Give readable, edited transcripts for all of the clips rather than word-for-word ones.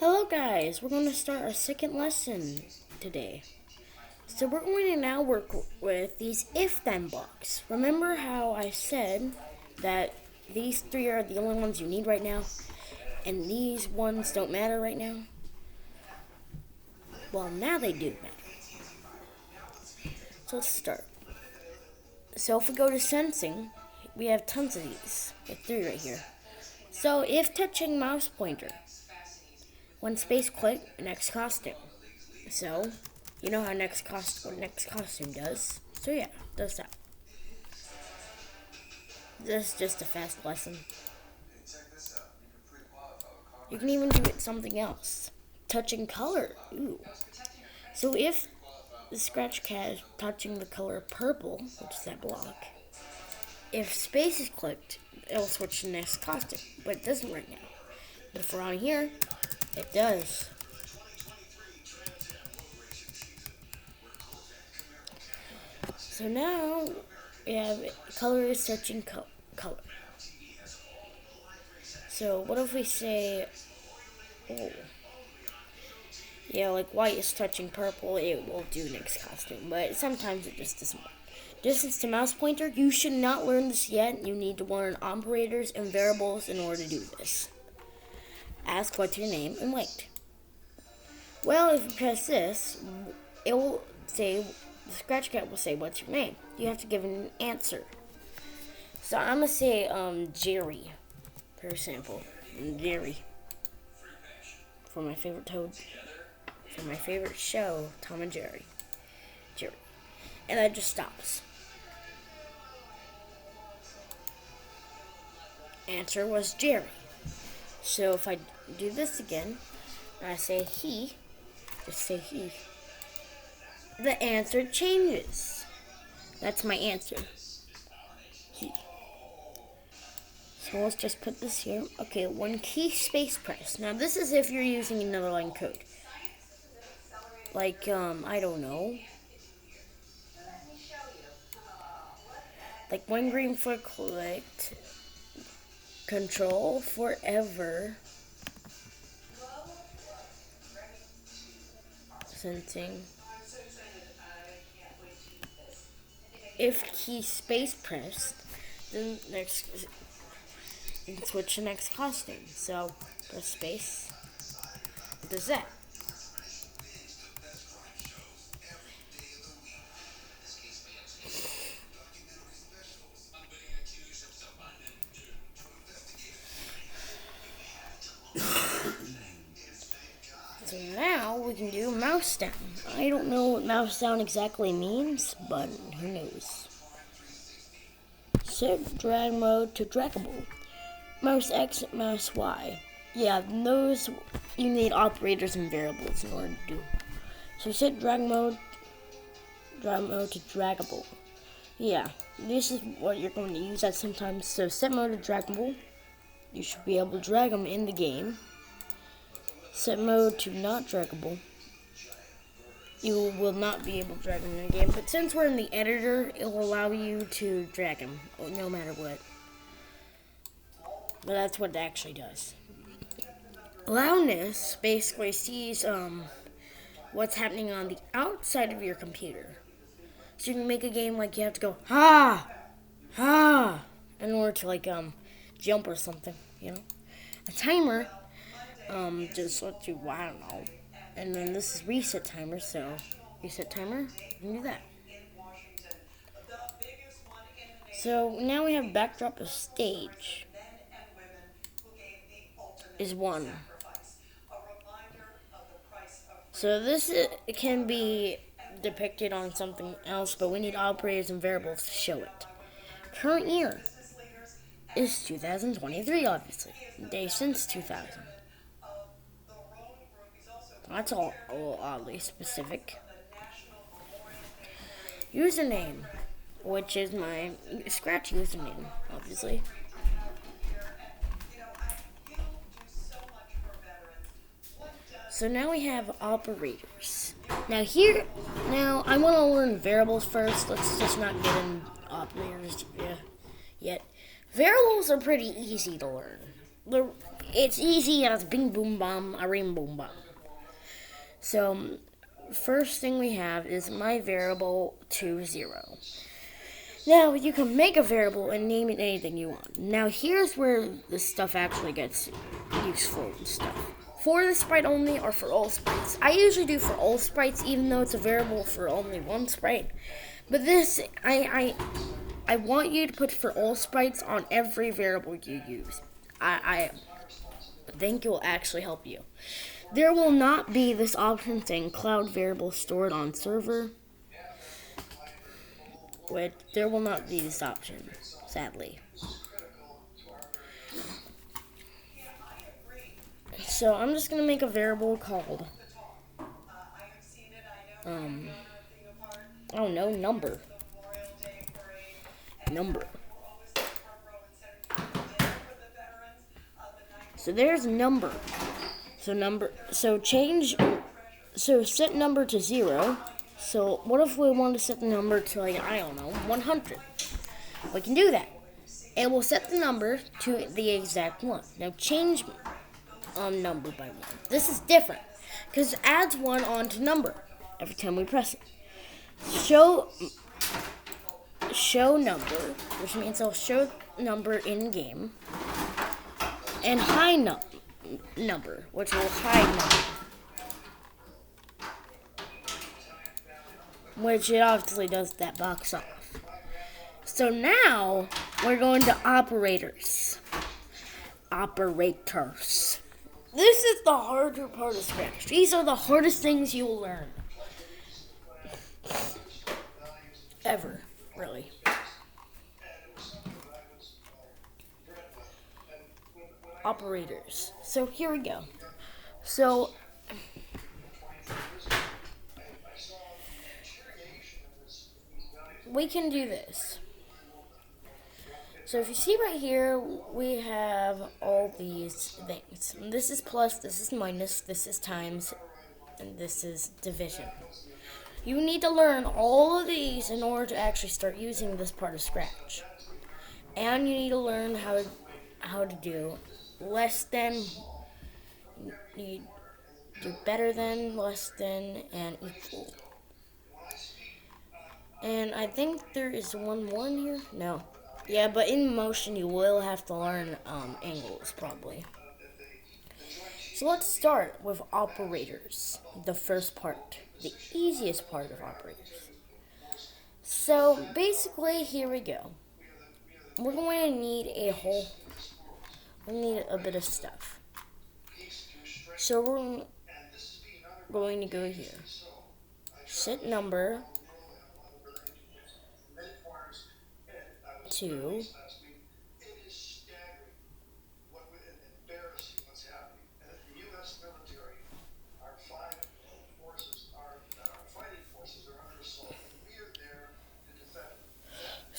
Hello guys, we're going to start our second lesson today. So we're going to now work with these if-then blocks. Remember how I said that these three are the only ones you need right now, and these ones don't matter right now? Well, now they do matter. So let's start. So if we go to sensing, we have tons of these. We have three right here. So if touching mouse pointer, when space click, next costume. So, you know how what next costume does. So yeah, does that. This is just a fast lesson. You can even do it something else. Touching color. Ooh. So if the scratch cat is touching the color purple, which is that block, if space is clicked, it'll switch to the next costume. But it doesn't right now. But if we're on here, it does. So now we have color is touching color. So what if we say, oh, yeah, like white is touching purple, it will do next costume, but sometimes it just doesn't work. Distance to mouse pointer, you should not learn this yet. You need to learn operators and variables in order to do this. Ask what's your name and wait. Well, if you press this, it will say, the scratch cat will say, what's your name? You have to give an answer. So I'm going to say Jerry, for example. Jerry. From my favorite Toad. From my favorite show, Tom and Jerry. Jerry. And that just stops. Answer was Jerry. So if I do this again, and I say he, just say he, the answer changes. That's my answer. He. So let's just put this here. Okay, one key space press. Now this is if you're using another line code. Like, I don't know. Like when green foot clicked, control forever. Sensing. If key space pressed, then next switch to next costume. So press space. What does that? So now we can do mouse down. I don't know what mouse down exactly means, but who knows. Set drag mode to draggable. Mouse X, mouse Y. Yeah, those you need operators and variables in order to do. So set drag mode to draggable. Yeah, this is what you're going to use that sometimes. So set mode to draggable. You should be able to drag them in the game. Set mode to not draggable. You will not be able to drag them in the game, but since we're in the editor, it will allow you to drag them no matter what. But that's what it actually does. Loudness basically sees what's happening on the outside of your computer. So you can make a game like you have to go ha ha in order to like jump or something, you know. A timer just lets you, I don't know. And then this is reset timer, so reset timer, you can do that. So now we have backdrop of stage is 1. So this it can be depicted on something else, but we need operators and variables to show it. Current year is 2023, obviously. Day since 2000. That's all a little oddly specific. Username, which is my Scratch username, obviously. So now we have operators. Now I want to learn variables first. Let's just not get in operators yet. Variables are pretty easy to learn. It's easy as bing boom bam, a ring boom bam. So, first thing we have is my variable to 0. Now, you can make a variable and name it anything you want. Now, here's where this stuff actually gets useful and stuff. For the sprite only or for all sprites. I usually do for all sprites, even though it's a variable for only one sprite. But this, I want you to put for all sprites on every variable you use. I think it will actually help you. There will not be this option saying cloud variable stored on server. Which there will not be this option, sadly. So I'm just gonna make a variable called I don't know, number. So there's number. So set number to 0. So what if we want to set the number to, like, I don't know, 100? We can do that. And we'll set the number to the exact one. Now change number by 1. This is different because it adds 1 onto number every time we press it. Show number, which means I'll show number in game, and hide number, which will hide number. Which it obviously does that box off. So now we're going to operators. Operators. This is the harder part of Scratch. These are the hardest things you'll learn. Ever, really. Operators. So here we go. So we can do this. So if you see right here, we have all these things. This is plus, this is minus, this is times, and this is division. You need to learn all of these in order to actually start using this part of Scratch. And you need to learn how to do less than, you do better than, less than, and equal. And I think there is one more in here. No. Yeah, but in motion you will have to learn angles probably. So let's start with operators, the first part, the easiest part of operators. So basically, here we go. We're going to need a bit of stuff. So we're going to go here. Set number to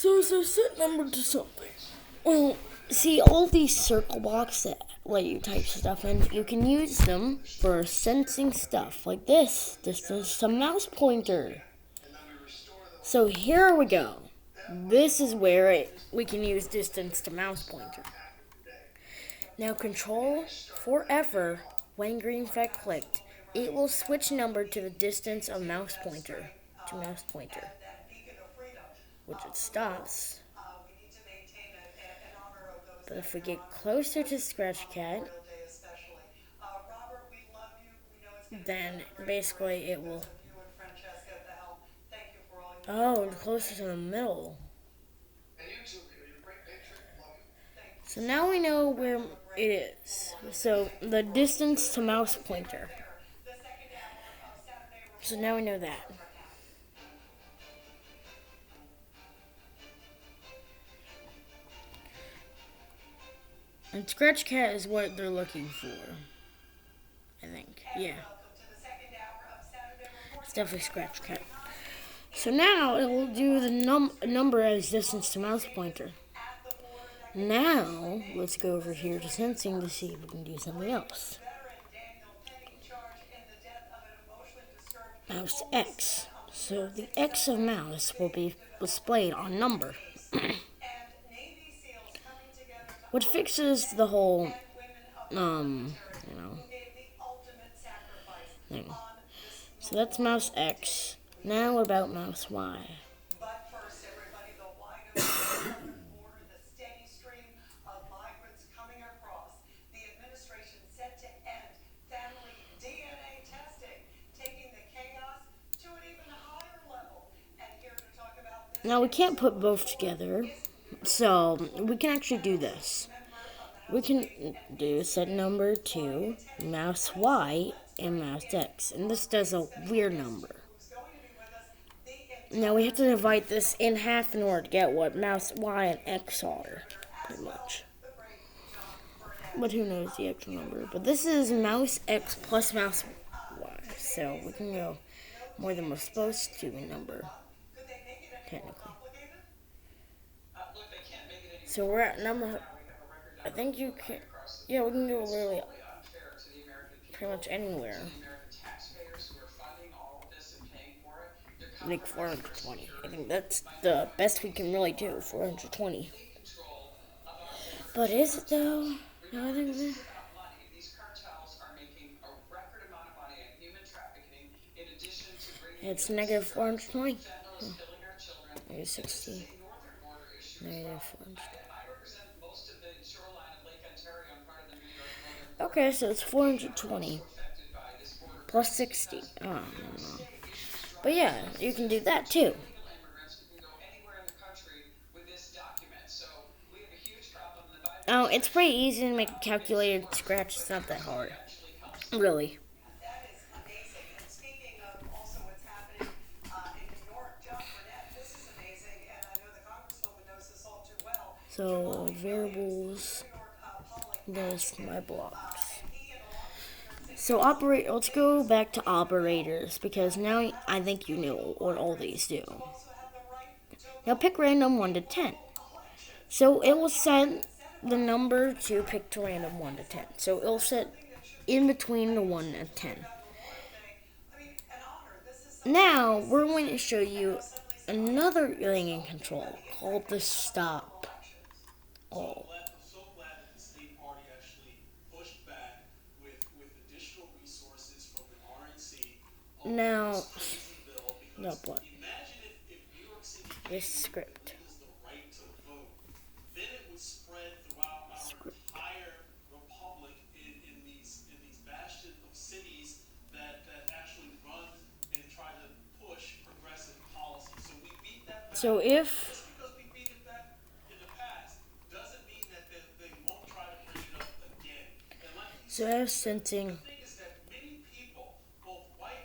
So set number to something. Well, see all these circle blocks that let you type stuff in, you can use them for sensing stuff like this. This is a mouse pointer. So here we go. This is where we can use distance to mouse pointer. Now control forever when green flag clicked. It will switch number to the distance of mouse pointer to mouse pointer. Which it stops. But if we get closer to Scratch Cat, then basically it will. Oh, closer to the middle. So now we know where it is. So the distance to mouse pointer. So now we know that. And Scratch Cat is what they're looking for. I think. Yeah. It's definitely Scratch Cat. So now it will do the number as distance to mouse pointer. Now, let's go over here to sensing to see if we can do something else. Mouse X. So the X of mouse will be displayed on number. Which fixes the whole you know, thing. So that's mouse X. Now about mouse Y. Now we can't put both together, so we can actually do this. We can do set number to mouse Y and mouse X, and this does a weird number. Now we have to divide this in half in order to get what mouse Y and X are, pretty much. But who knows the actual number? But this is mouse X plus mouse Y, so we can go more than we're supposed to in number, technically. So we're at number, I think you can, yeah, we can go literally pretty much anywhere. Like 420. I think that's the best we can really do, 420. But is it though? No, I think it's negative 420. Negative 60. Negative 420. Okay, so it's 420 plus 60. Oh, no. But yeah, you can do that too. Oh, it's pretty easy to make a calculated scratch. It's not that hard. Really. So, variables, list my blocks. So, let's go back to operators, because now I think you know what all these do. Now pick random 1 to 10. So, it will set the number to pick to random 1 to 10. So, it'll set in between the 1 and 10. Now, we're going to show you another thing in control called the stop all. Now, no, what? This script. So if sensing.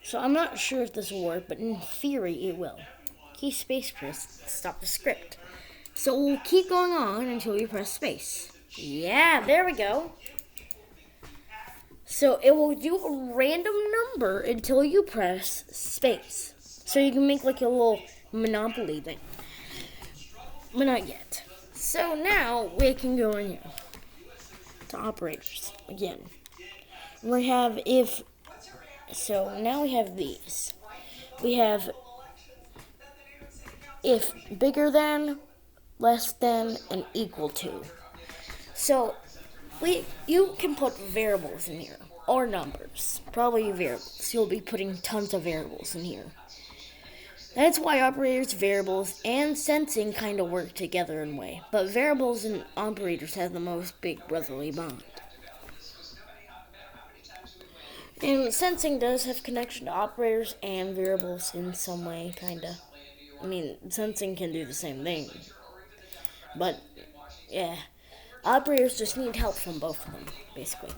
So I'm not sure if this will work, but in theory it will. Key space press stop the script. So we'll keep going on until you press space. Yeah, there we go. So it will do a random number until you press space. So you can make like a little Monopoly thing. But not yet. So now we can go in here to operators again. We have if. So now we have these. We have if bigger than, less than, and equal to. So you can put variables in here or numbers. Probably variables. You'll be putting tons of variables in here. That's why operators, variables, and sensing kind of work together in a way. But variables and operators have the most big brotherly bond. And sensing does have connection to operators and variables in some way, kinda. I mean, sensing can do the same thing. But, yeah. Operators just need help from both of them, basically.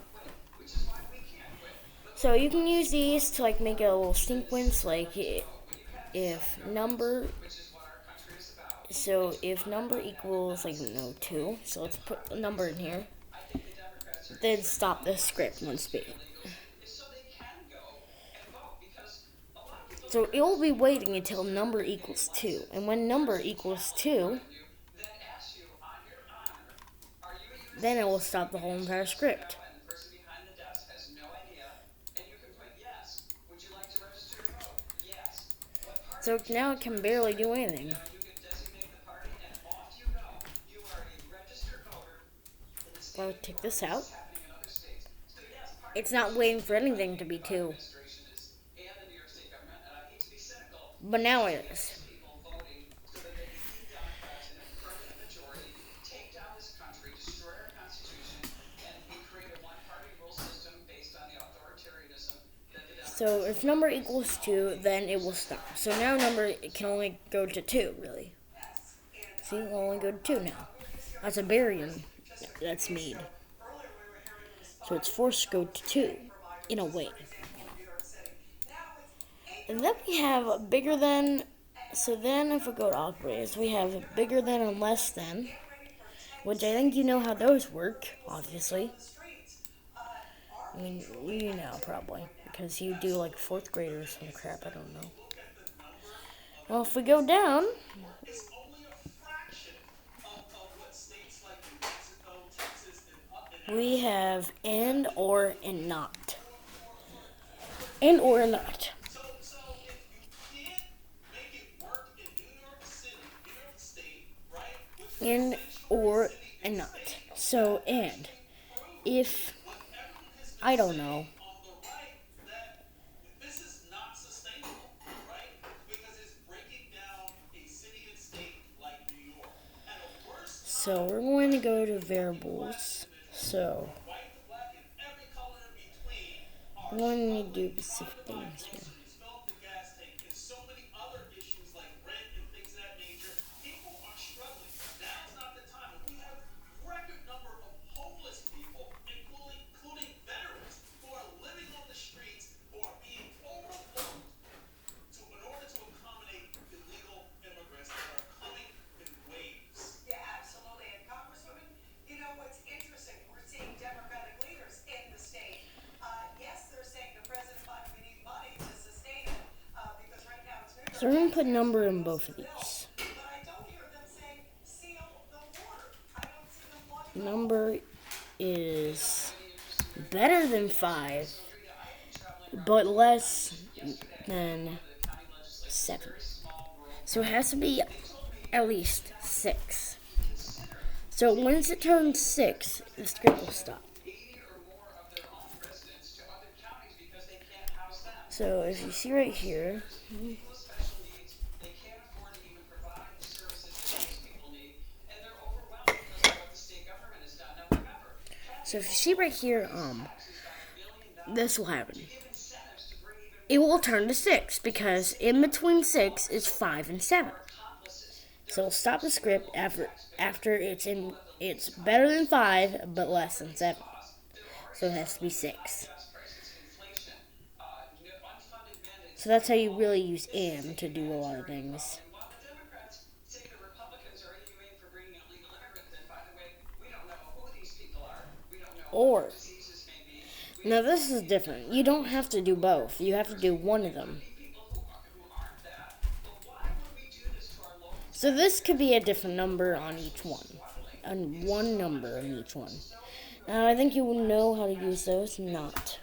So you can use these to, like, make a little sequence, like, if number equals, like, 2, so let's put a number in here, then stop the script once speaking. So it will be waiting until number equals 2. And when number equals 2, then it will stop the whole entire script. So now it can barely do anything. I'll take this out. It's not waiting for anything to be 2. But now it is. So if number equals 2, then it will stop. So now number it can only go to 2, really. See, it will only go to 2 now. That's a barium. That's mead. So it's forced to go to 2, in a way. And then we have bigger than. So then if we go to operators, we have bigger than and less than, which I think you know how those work, obviously. I mean, you know, probably, because you do like 4th grade or some crap, I don't know. Well, if we go down, we have and, or, and not. And, or, and not. And, or, and not. So, and. If, I don't know. So, we're going to go to variables. So, we're going to do specific things here. So we're going to put number in both of these. Number is better than 5, but less than 7. So it has to be at least 6. So once it turns 6, the script will stop. So if you see right here, so if you see right here, this will happen. It will turn to 6 because in between 6 is 5 and 7. So it'll stop the script after it's better than 5 but less than 7. So it has to be 6. So that's how you really use and to do a lot of things. Or, now this is different. You don't have to do both. You have to do one of them. So this could be a different number on each one. And one number on each one. Now I think you will know how to use those, not.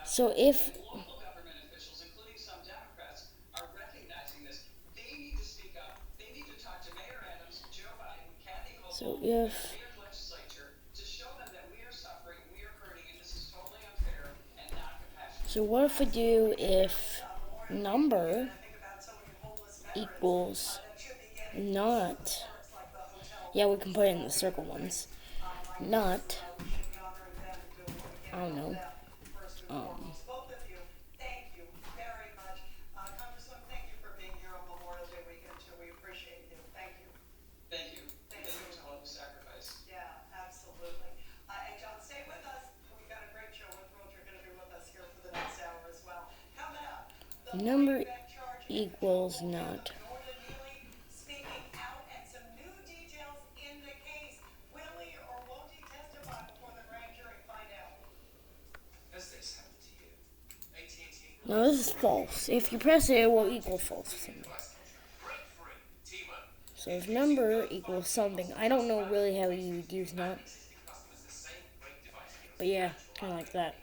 So if So what if we do if number equals not, yeah, we can put it in the circle ones, not, I don't know, number equals not. Now this is false. If you press it, it will equal false. So if number equals something, I don't know really how you would use not. But yeah, kind of like that.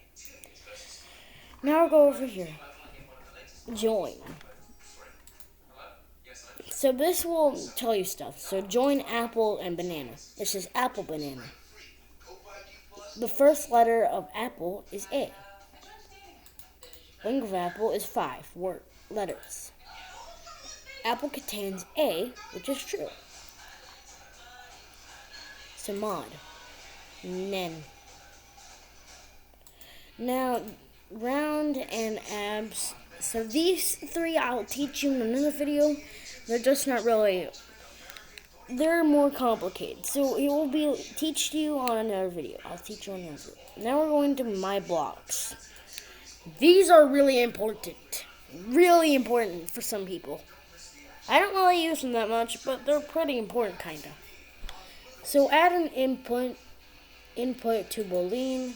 Now I'll go over here. Join. So this will tell you stuff. So join apple and banana. It says apple banana. The first letter of apple is A. Length of apple is 5 letters. Apple contains A, which is true. Samad. Nen. Now, round and abs. So these three I'll teach you in another video. They're just not really, they're more complicated. So it will be teach you on another video. I'll teach you on another video. Now we're going to my blocks. These are really important. Really important for some people. I don't really use them that much, but they're pretty important, kinda. So add an input to Boolean.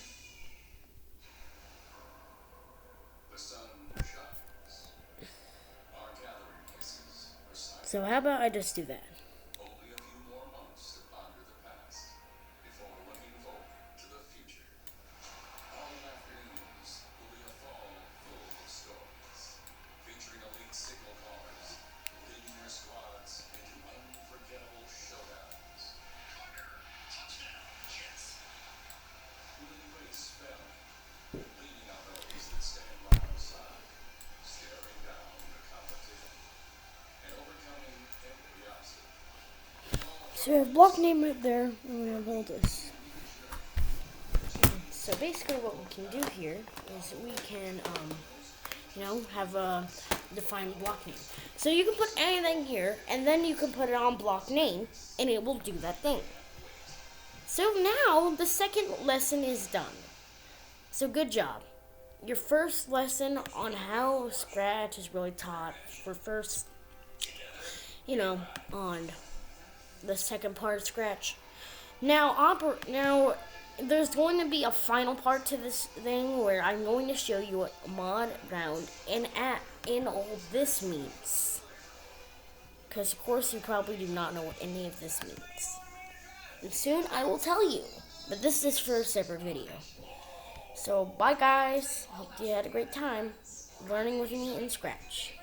So how about I just do that? So we have block name right there, and we have all this. So basically what we can do here is we can, have a defined block name. So you can put anything here, and then you can put it on block name, and it will do that thing. So now the second lesson is done. So good job. Your first lesson on how Scratch is really taught for first, on the second part of Scratch. Now there's going to be a final part to this thing where I'm going to show you what mod, round, and in all this means. Because of course you probably do not know what any of this means. And soon I will tell you. But this is for a separate video. So bye guys. Hope you had a great time learning with me in Scratch.